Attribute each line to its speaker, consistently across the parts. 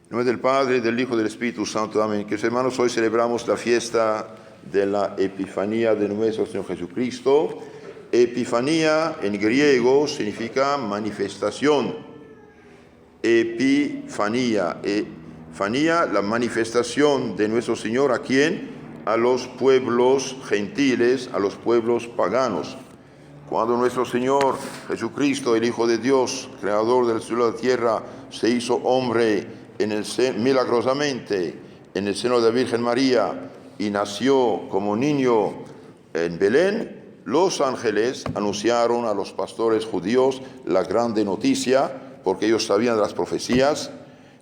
Speaker 1: En nombre del Padre, del Hijo y del Espíritu Santo. Amén. Queridos hermanos, hoy celebramos la fiesta de la Epifanía de nuestro Señor Jesucristo. Epifanía en griego significa manifestación. Epifanía. Epifanía, la manifestación de nuestro Señor. ¿A quién? A los pueblos gentiles, a los pueblos paganos. Cuando nuestro Señor Jesucristo, el Hijo de Dios, creador del cielo y de la tierra, se hizo hombre milagrosamente en el seno de la Virgen María y nació como niño en Belén, los ángeles anunciaron a los pastores judíos la grande noticia, porque ellos sabían de las profecías,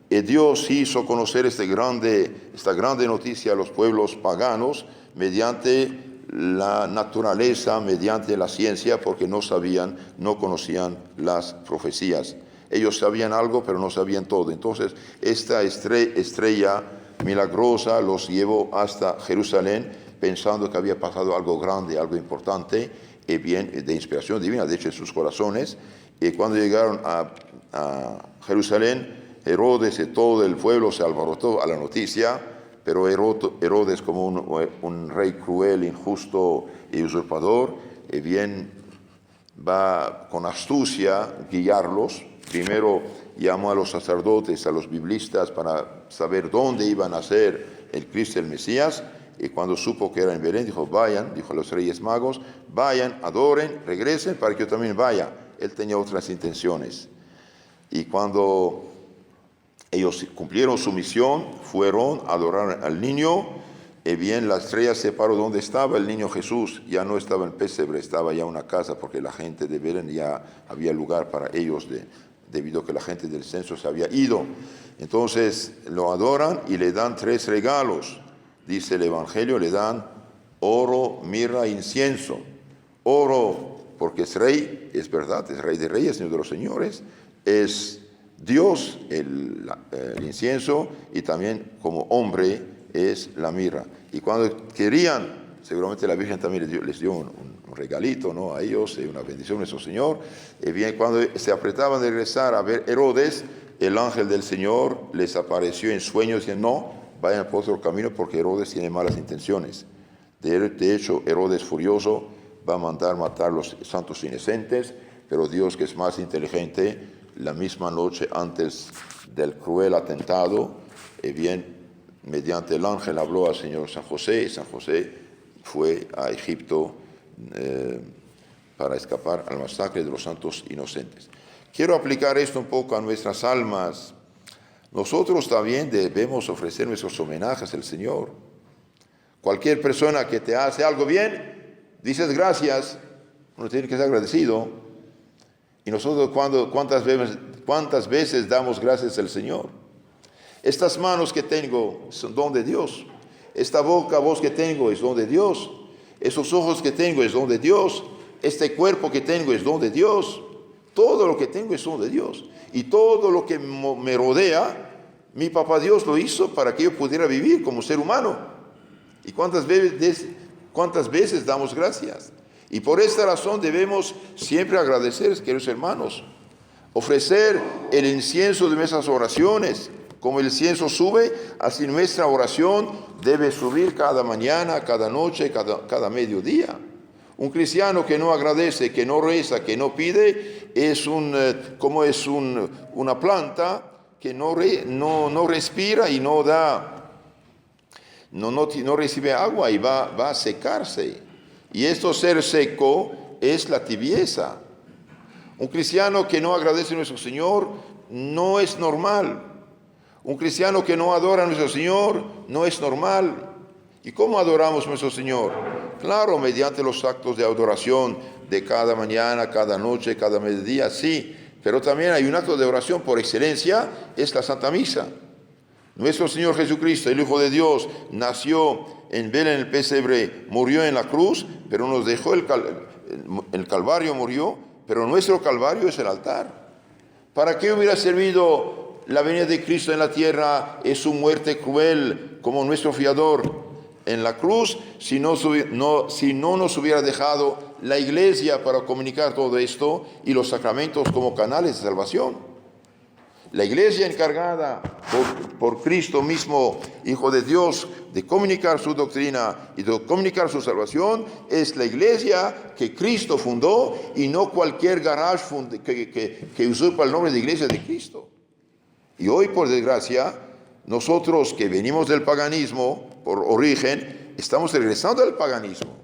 Speaker 1: y Dios hizo conocer esta grande noticia a los pueblos paganos mediante la naturaleza, mediante la ciencia, porque no conocían las profecías. Ellos sabían algo, pero no sabían todo. Entonces, esta estrella milagrosa los llevó hasta Jerusalén, pensando que había pasado algo grande, algo importante, y bien de inspiración divina, de hecho, en sus corazones. Y cuando llegaron a Jerusalén, Herodes y todo el pueblo se alborotó a la noticia, pero Herodes, como un rey cruel, injusto y usurpador, y bien va con astucia guiarlos. Primero llamó a los sacerdotes, a los biblistas, para saber dónde iba a nacer el Cristo, el Mesías, y cuando supo que era en Belén, dijo a los reyes magos, vayan, adoren, regresen para que yo también vaya. Él tenía otras intenciones. Y cuando ellos cumplieron su misión, fueron a adorar al niño, y bien la estrella se paró donde estaba el niño Jesús. Ya no estaba en pesebre, estaba ya en una casa, porque la gente de Belén ya había lugar para ellos, debido a que la gente del censo se había ido. Entonces lo adoran y le dan 3 regalos. Dice el Evangelio, le dan oro, mirra e incienso. Oro, porque es rey, es verdad, es rey de reyes, señor de los señores, es Dios el incienso, y también como hombre es la mirra. Y cuando querían, seguramente la Virgen también les dio un regalito, ¿no?, a ellos, una bendición de nuestro Señor. Y bien, cuando se apretaban de regresar a ver Herodes, el ángel del Señor les apareció en sueños diciendo, no, vayan por otro camino porque Herodes tiene malas intenciones. De hecho, Herodes furioso va a mandar matar a los santos inocentes, pero Dios, que es más inteligente, la misma noche antes del cruel atentado, bien, mediante el ángel habló al Señor San José, y San José fue a Egipto para escapar al masacre de los santos inocentes. Quiero aplicar esto un poco a nuestras almas. Nosotros también debemos ofrecer nuestros homenajes al Señor. Cualquier persona que te hace algo bien, dices gracias, uno tiene que ser agradecido. Y nosotros ¿cuántas veces damos gracias al Señor? Estas manos que tengo son don de Dios. Esta voz que tengo es don de Dios. Esos ojos que tengo es don de Dios. Este cuerpo que tengo es don de Dios. Todo lo que tengo es don de Dios. Y todo lo que me rodea, mi papá Dios lo hizo para que yo pudiera vivir como ser humano. ¿Y cuántas veces damos gracias? Y por esta razón debemos siempre agradecer, queridos hermanos. Ofrecer el incienso de nuestras oraciones. Como el incienso sube, así nuestra oración debe subir cada mañana, cada noche, cada mediodía. Un cristiano que no agradece, que no reza, que no pide, es una planta que no respira y no recibe agua y va a secarse. Y esto, ser seco, es la tibieza. Un cristiano que no agradece a nuestro Señor no es normal. Un cristiano que no adora a nuestro Señor no es normal. ¿Y cómo adoramos a nuestro Señor? Claro, mediante los actos de adoración de cada mañana, cada noche, cada mediodía, sí. Pero también hay un acto de oración por excelencia, es la Santa Misa. Nuestro Señor Jesucristo, el Hijo de Dios, nació en Belén, en el pesebre, murió en la cruz, pero nos dejó el Calvario, murió, pero nuestro Calvario es el altar. ¿Para qué hubiera servido la venida de Cristo en la tierra? Es su muerte cruel como nuestro fiador en la cruz, si no nos hubiera dejado la iglesia para comunicar todo esto y los sacramentos como canales de salvación. La iglesia encargada por Cristo mismo, Hijo de Dios, de comunicar su doctrina y de comunicar su salvación, es la iglesia que Cristo fundó y no cualquier garage que usurpa el nombre de iglesia de Cristo. Y hoy, por desgracia, nosotros que venimos del paganismo, por origen, estamos regresando al paganismo.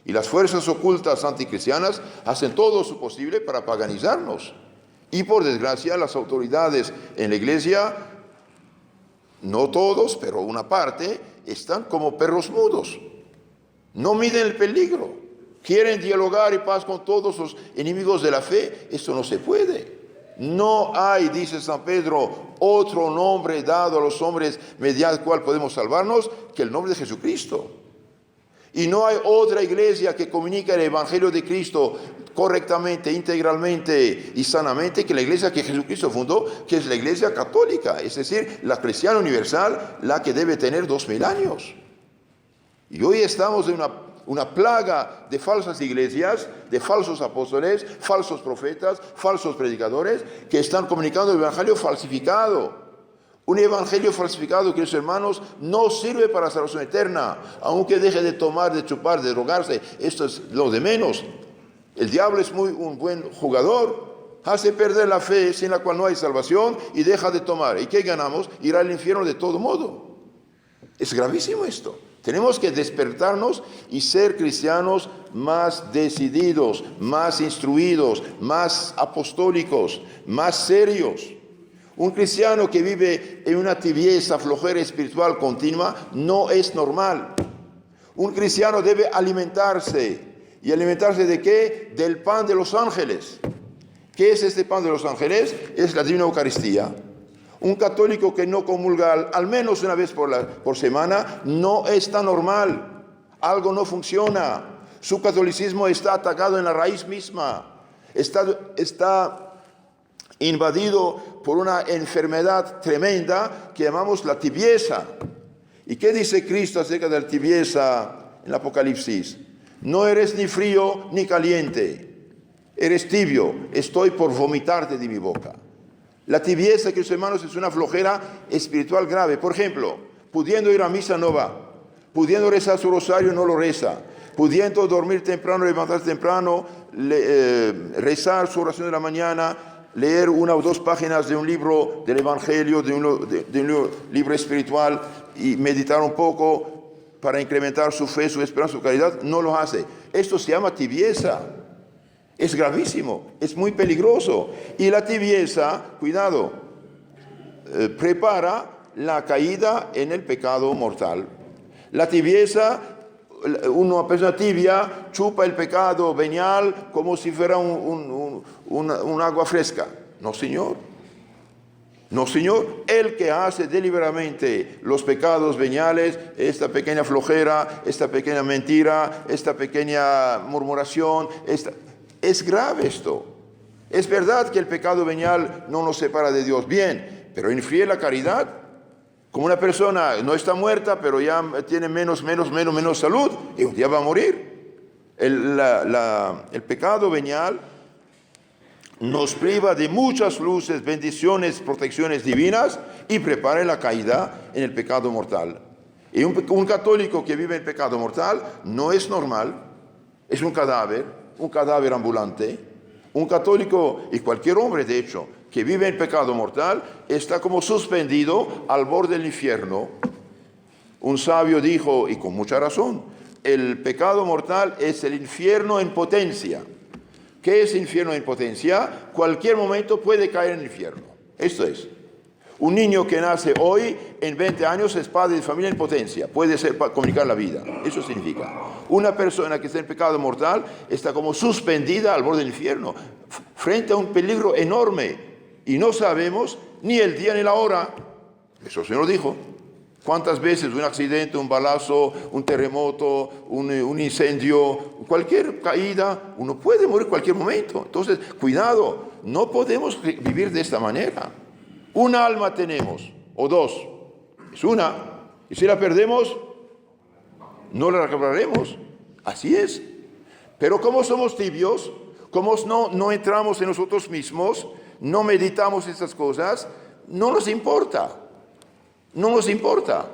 Speaker 1: Y las fuerzas ocultas anticristianas hacen todo su posible para paganizarnos. Y por desgracia, las autoridades en la iglesia, no todos, pero una parte, están como perros mudos. No miden el peligro. Quieren dialogar y paz con todos los enemigos de la fe. Esto no se puede. No hay, dice San Pedro, otro nombre dado a los hombres mediante el cual podemos salvarnos que el nombre de Jesucristo. Y no hay otra iglesia que comunique el Evangelio de Cristo correctamente, integralmente y sanamente que la iglesia que Jesucristo fundó, que es la iglesia católica, es decir, la cristiana universal, la que debe tener 2000 años. Y hoy estamos en una plaga de falsas iglesias, de falsos apóstoles, falsos profetas, falsos predicadores, que están comunicando el evangelio falsificado. Un evangelio falsificado, queridos hermanos, no sirve para salvación eterna, aunque deje de tomar, de chupar, de drogarse, esto es lo de menos. El diablo es un buen jugador, hace perder la fe sin la cual no hay salvación y deja de tomar. ¿Y qué ganamos? Ir al infierno de todo modo. Es gravísimo esto. Tenemos que despertarnos y ser cristianos más decididos, más instruidos, más apostólicos, más serios. Un cristiano que vive en una tibieza, flojera espiritual continua, no es normal. Un cristiano debe alimentarse. ¿Y alimentarse de qué? Del pan de los ángeles. ¿Qué es este pan de los ángeles? Es la Divina Eucaristía. Un católico que no comulga al menos una vez por semana no está normal. Algo no funciona. Su catolicismo está atacado en la raíz misma. Está invadido por una enfermedad tremenda que llamamos la tibieza. ¿Y qué dice Cristo acerca de la tibieza en el Apocalipsis? No eres ni frío ni caliente, eres tibio, estoy por vomitarte de mi boca. La tibieza, queridos hermanos, es una flojera espiritual grave. Por ejemplo, pudiendo ir a misa no va, pudiendo rezar su rosario no lo reza, pudiendo dormir temprano, levantarse temprano, rezar su oración de la mañana, leer 1 o 2 páginas de un libro del Evangelio, de un libro espiritual y meditar un poco para incrementar su fe, su esperanza, su caridad, no lo hace. Esto se llama tibieza. Es gravísimo, es muy peligroso. Y la tibieza, cuidado, prepara la caída en el pecado mortal. La tibieza, una persona tibia chupa el pecado venial como si fuera un agua fresca. No, señor. No, señor. El que hace deliberadamente los pecados veniales, esta pequeña flojera, esta pequeña mentira, esta pequeña murmuración, es grave esto. Es verdad que el pecado venial no nos separa de Dios, bien, pero infríe la caridad. Como una persona no está muerta, pero ya tiene menos salud, y un día va a morir. El pecado venial nos priva de muchas luces, bendiciones, protecciones divinas y prepara la caída en el pecado mortal. Y un católico que vive en pecado mortal no es normal, es un cadáver ambulante. Un católico, y cualquier hombre de hecho, que vive en pecado mortal, está como suspendido al borde del infierno. Un sabio dijo, y con mucha razón, el pecado mortal es el infierno en potencia. ¿Qué es infierno en potencia? Cualquier momento puede caer en el infierno. Esto es. Un niño que nace hoy, en 20 años, es padre de familia en potencia. Puede ser para comunicar la vida. Eso significa. Una persona que está en pecado mortal está como suspendida al borde del infierno, frente a un peligro enorme. Y no sabemos ni el día ni la hora. Eso el Señor dijo. ¿Cuántas veces un accidente, un balazo, un terremoto, un incendio, cualquier caída, uno puede morir en cualquier momento? Entonces, cuidado, no podemos vivir de esta manera. Una alma tenemos, o dos, es una, y si la perdemos, no la recobraremos. Así es. Pero como somos tibios, como no entramos en nosotros mismos, no meditamos estas cosas, no nos importa. no nos importa.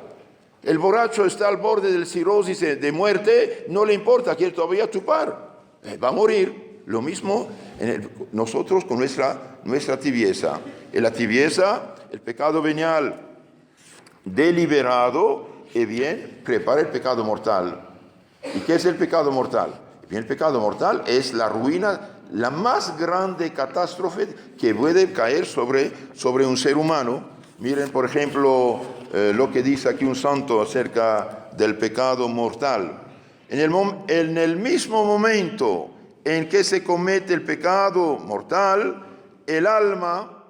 Speaker 1: El borracho está al borde del cirrosis de muerte, no le importa, quiere todavía chupar, va a morir. Lo mismo nosotros con nuestra tibieza. En la tibieza, el pecado venial deliberado, bien, prepara el pecado mortal. ¿Y qué es el pecado mortal? Bien, el pecado mortal es la ruina, la más grande catástrofe que puede caer sobre un ser humano. Miren, por ejemplo, lo que dice aquí un santo acerca del pecado mortal. En el mismo momento en que se comete el pecado mortal, el alma,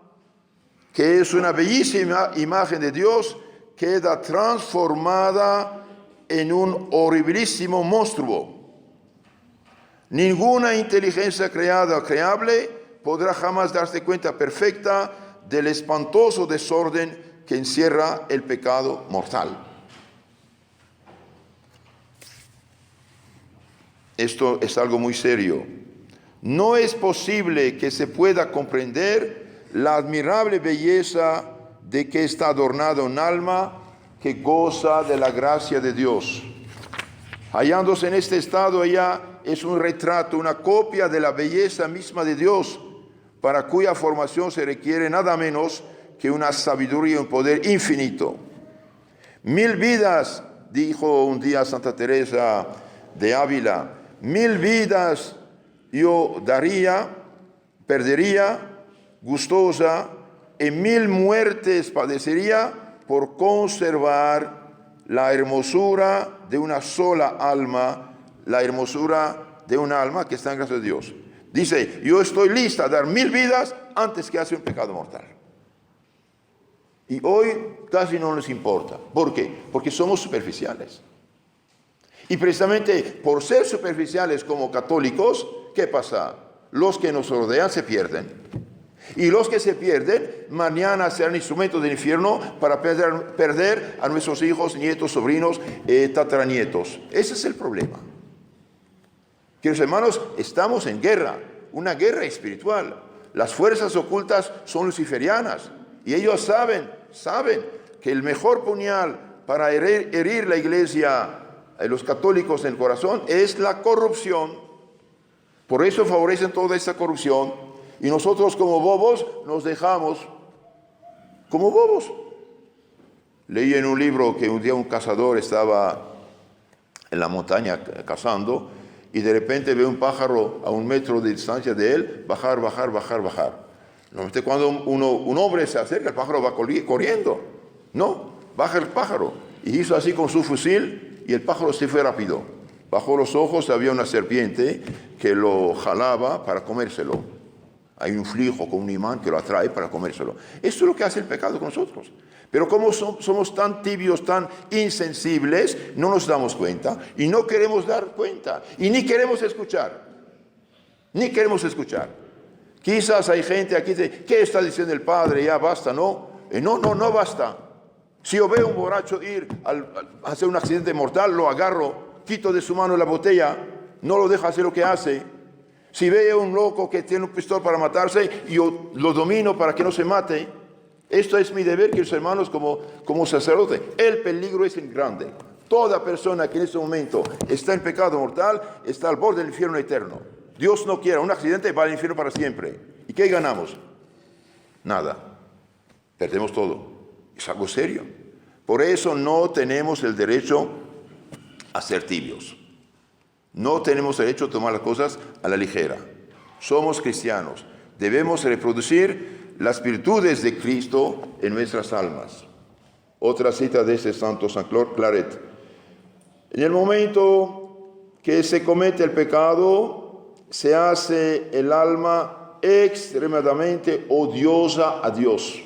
Speaker 1: que es una bellísima imagen de Dios, queda transformada en un horribilísimo monstruo. Ninguna inteligencia creada o creable podrá jamás darse cuenta perfecta del espantoso desorden que encierra el pecado mortal. Esto es algo muy serio. No es posible que se pueda comprender la admirable belleza de que está adornado un alma que goza de la gracia de Dios. Hallándose en este estado, ella es un retrato, una copia de la belleza misma de Dios, para cuya formación se requiere nada menos que una sabiduría y un poder infinito. 1000 vidas, dijo un día Santa Teresa de Ávila, 1000 vidas yo perdería, gustosa, y 1000 muertes padecería por conservar la hermosura de una sola alma, la hermosura de un alma que está en gracia de Dios. Dice, yo estoy lista a dar 1000 vidas antes que hacer un pecado mortal. Y hoy casi no nos importa. ¿Por qué? Porque somos superficiales. Y precisamente por ser superficiales como católicos, ¿qué pasa? Los que nos rodean se pierden. Y los que se pierden, mañana serán instrumentos del infierno para perder a nuestros hijos, nietos, sobrinos, tataranietos. Ese es el problema. Queridos hermanos, estamos en guerra, una guerra espiritual. Las fuerzas ocultas son luciferianas y ellos saben que el mejor puñal para herir la iglesia, los católicos en el corazón, es la corrupción. Por eso favorecen toda esta corrupción y nosotros como bobos nos dejamos como bobos. Leí en un libro que un día un cazador estaba en la montaña cazando y de repente ve un pájaro a 1 metro de distancia de él bajar. Normalmente cuando un hombre se acerca, el pájaro va corriendo. No, baja el pájaro. Y hizo así con su fusil y el pájaro se fue rápido. Bajo los ojos había una serpiente que lo jalaba para comérselo. Hay un flujo con un imán que lo atrae para comérselo. Esto es lo que hace el pecado con nosotros. Pero como somos tan tibios, tan insensibles, no nos damos cuenta y no queremos dar cuenta y ni queremos escuchar. Quizás hay gente aquí que dice, ¿qué está diciendo el padre? Ya basta, ¿no? No basta. Si yo veo a un borracho ir a hacer un accidente mortal, lo agarro, quito de su mano la botella, no lo dejo hacer lo que hace. Si veo a un loco que tiene un pistola para matarse, yo lo domino para que no se mate. Esto es mi deber, queridos hermanos, como sacerdote. El peligro es grande. Toda persona que en este momento está en pecado mortal está al borde del infierno eterno. Dios no quiera un accidente, va al infierno para siempre. ¿Y qué ganamos? Nada. Perdemos todo. Es algo serio. Por eso no tenemos el derecho a ser tibios. No tenemos derecho a tomar las cosas a la ligera. Somos cristianos. Debemos reproducir las virtudes de Cristo en nuestras almas. Otra cita de este santo San Claret. En el momento que se comete el pecado, se hace el alma extremadamente odiosa a Dios.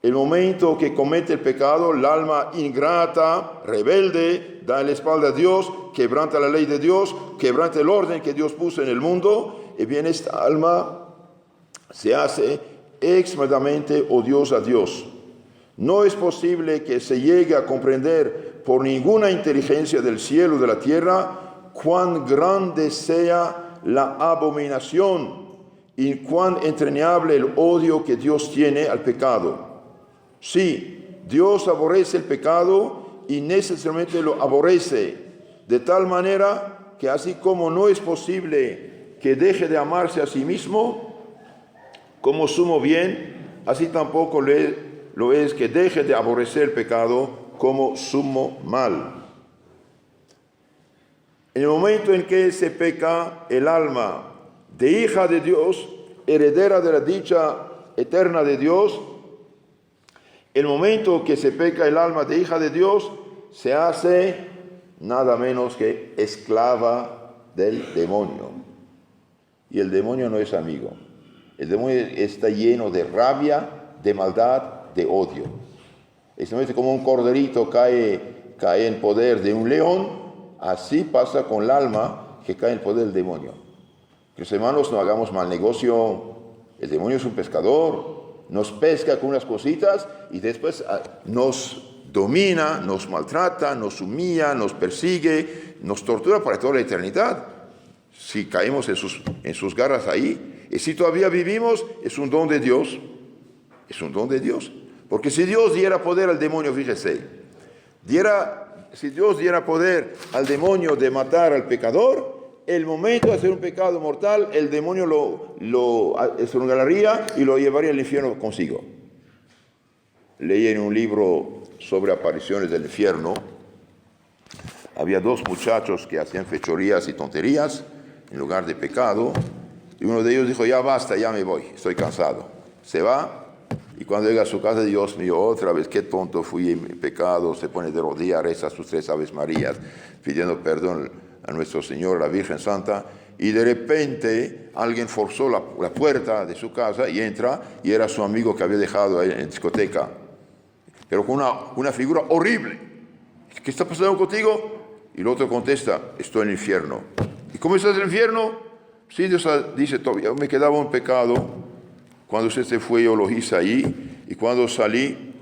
Speaker 1: El momento que comete el pecado, el alma ingrata, rebelde, da la espalda a Dios, quebranta la ley de Dios, quebranta el orden que Dios puso en el mundo, y bien esta alma se hace extremadamente odiosa a Dios. No es posible que se llegue a comprender por ninguna inteligencia del cielo o de la tierra cuán grande sea la abominación y cuán entrañable el odio que Dios tiene al pecado. Sí, Dios aborrece el pecado y necesariamente lo aborrece, de tal manera que así como no es posible que deje de amarse a sí mismo como sumo bien, así tampoco lo es que deje de aborrecer el pecado como sumo mal. En el momento en que se peca, el alma de hija de Dios, heredera de la dicha eterna de Dios, el momento que se peca el alma de hija de Dios, se hace nada menos que esclava del demonio. Y el demonio no es amigo. El demonio está lleno de rabia, de maldad, de odio. Es como un corderito cae en poder de un león, así pasa con el alma que cae en poder del demonio. Que los hermanos no hagamos mal negocio. El demonio es un pescador, nos pesca con unas cositas y después nos domina, nos maltrata, nos humilla, nos persigue, nos tortura para toda la eternidad. Si caemos en sus garras ahí, y si todavía vivimos, es un don de Dios. Es un don de Dios. Porque si Dios diera poder al demonio, fíjese, si Dios diera poder al demonio de matar al pecador, el momento de hacer un pecado mortal, el demonio lo estrangularía y lo llevaría al infierno consigo. Leí en un libro sobre apariciones del infierno, había dos muchachos que hacían fechorías y tonterías en lugar de pecado, y uno de ellos dijo, ya basta, ya me voy, estoy cansado. Se va, y cuando llega a su casa, Dios mío, otra vez, qué tonto fui en pecado, se pone de rodillas, reza sus 3 Aves Marías, pidiendo perdón a nuestro Señor, la Virgen Santa, y de repente alguien forzó la puerta de su casa y entra, y era su amigo que había dejado ahí en discoteca, pero con una figura horrible. ¿Qué está pasando contigo? Y el otro contesta, estoy en el infierno. ¿Y cómo estás en el infierno? Sí, Dios dice, todavía me quedaba un pecado. Cuando usted se fue, yo lo hice ahí, y cuando salí,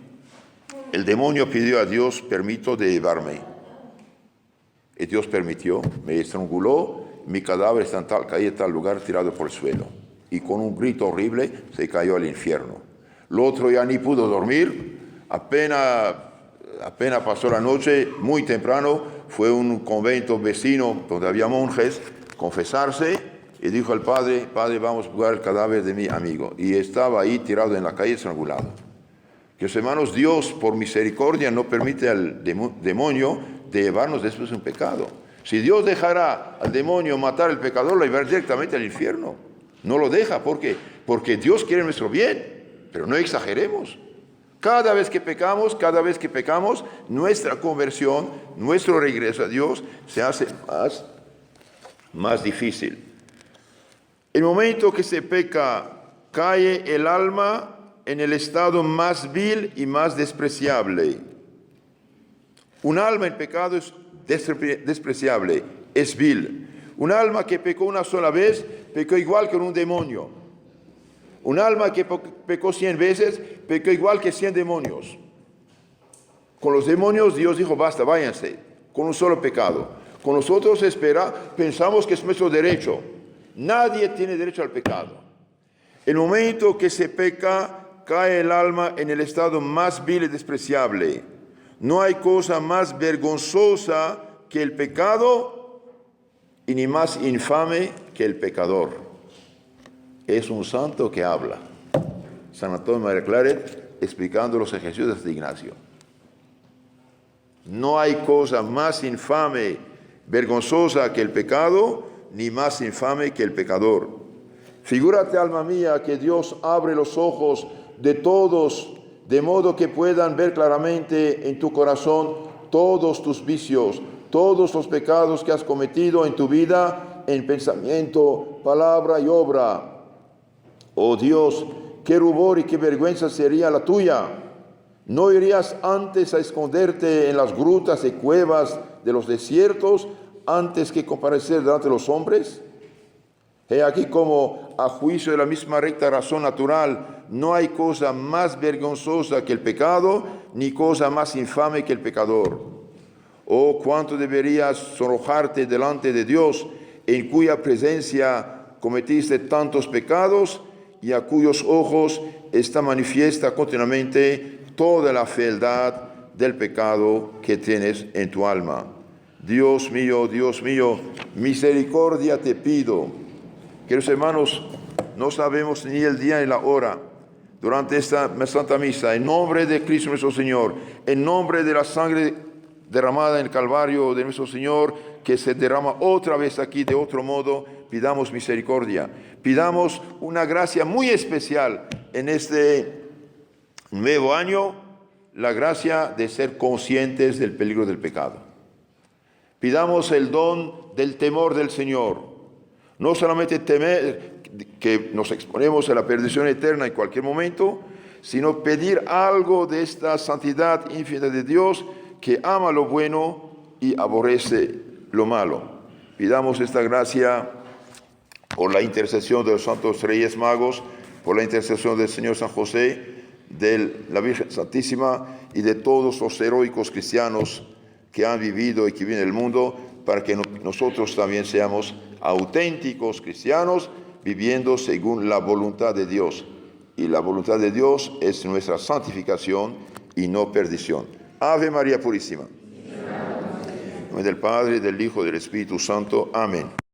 Speaker 1: el demonio pidió a Dios permiso de llevarme. Y Dios permitió, me estranguló, mi cadáver está caí en tal lugar tirado por el suelo. Y con un grito horrible se cayó al infierno. El otro ya ni pudo dormir, apenas pasó la noche, muy temprano, fue a un convento vecino donde había monjes, confesarse, y dijo al padre, vamos a buscar el cadáver de mi amigo. Y estaba ahí tirado en la calle estrangulado. Que hermanos, Dios por misericordia no permite al demonio de llevarnos después un pecado. Si Dios dejara al demonio matar al pecador, lo llevará directamente al infierno. No lo deja, ¿por qué? Porque Dios quiere nuestro bien, pero no exageremos. Cada vez que pecamos, nuestra conversión, nuestro regreso a Dios se hace más difícil. El momento que se peca, cae el alma en el estado más vil y más despreciable. Un alma en pecado es despreciable, es vil. Un alma que pecó una sola vez, pecó igual que un demonio. Un alma que pecó 100 veces, pecó igual que 100 demonios. Con los demonios Dios dijo, basta, váyanse, con un solo pecado. Con nosotros pensamos que es nuestro derecho. Nadie tiene derecho al pecado. El momento que se peca, cae el alma en el estado más vil y despreciable. No hay cosa más vergonzosa que el pecado y ni más infame que el pecador. Es un santo que habla. San Antonio María Claret explicando los ejercicios de San Ignacio. No hay cosa más infame, vergonzosa que el pecado, ni más infame que el pecador. Figúrate, alma mía, que Dios abre los ojos de todos, de modo que puedan ver claramente en tu corazón todos tus vicios, todos los pecados que has cometido en tu vida, en pensamiento, palabra y obra. Oh Dios, qué rubor y qué vergüenza sería la tuya. ¿No irías antes a esconderte en las grutas y cuevas de los desiertos antes que comparecer delante de los hombres? He aquí como, a juicio de la misma recta razón natural, no hay cosa más vergonzosa que el pecado, ni cosa más infame que el pecador. Oh, cuánto deberías sonrojarte delante de Dios, en cuya presencia cometiste tantos pecados, y a cuyos ojos está manifiesta continuamente toda la fealdad del pecado que tienes en tu alma. Dios mío, misericordia te pido. Queridos hermanos, no sabemos ni el día ni la hora durante esta Santa Misa, en nombre de Cristo nuestro Señor, en nombre de la sangre derramada en el Calvario de nuestro Señor, que se derrama otra vez aquí de otro modo, pidamos misericordia, pidamos una gracia muy especial en este nuevo año, la gracia de ser conscientes del peligro del pecado. Pidamos el don del temor del Señor, no solamente temer que nos exponemos a la perdición eterna en cualquier momento, sino pedir algo de esta santidad infinita de Dios que ama lo bueno y aborrece lo malo. Pidamos esta gracia por la intercesión de los santos Reyes Magos, por la intercesión del Señor San José, de la Virgen Santísima y de todos los heroicos cristianos que han vivido y que viven en el mundo, para que nosotros también seamos auténticos cristianos, viviendo según la voluntad de Dios. Y la voluntad de Dios es nuestra santificación y no perdición. Ave María Purísima. En nombre del Padre, del Hijo y del Espíritu Santo. Amén.